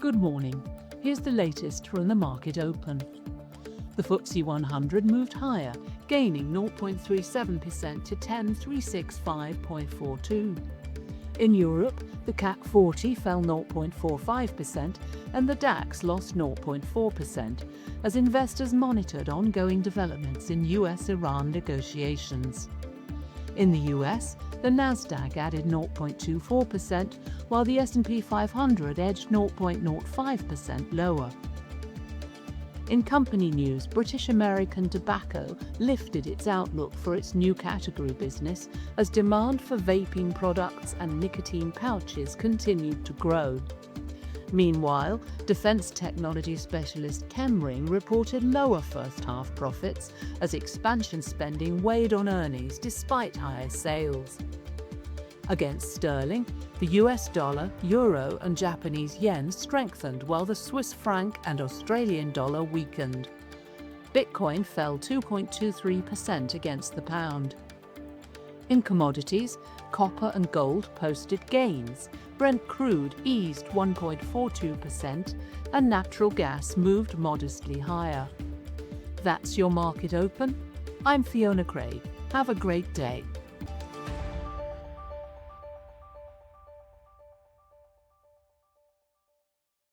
Good morning. Here's the latest from the market open. The FTSE100 moved higher, gaining 0.37% to 10,365.42. In Europe, the CAC 40 fell 0.45% and the DAX lost 0.4% as investors monitored ongoing developments in US-Iran negotiations. In the US, the Nasdaq added 0.24%, while the S&P 500 edged 0.05% lower. In company news, British American Tobacco lifted its outlook for its new category business as demand for vaping products and nicotine pouches continued to grow. Meanwhile, defense technology specialist Chemring reported lower first-half profits as expansion spending weighed on earnings despite higher sales. Against sterling, the US dollar, euro and Japanese yen strengthened while the Swiss franc and Australian dollar weakened. Bitcoin fell 2.23% against the pound. In commodities, copper and gold posted gains, Brent crude eased 1.42%, and natural gas moved modestly higher. That's your market open. I'm Fiona Craig. Have a great day.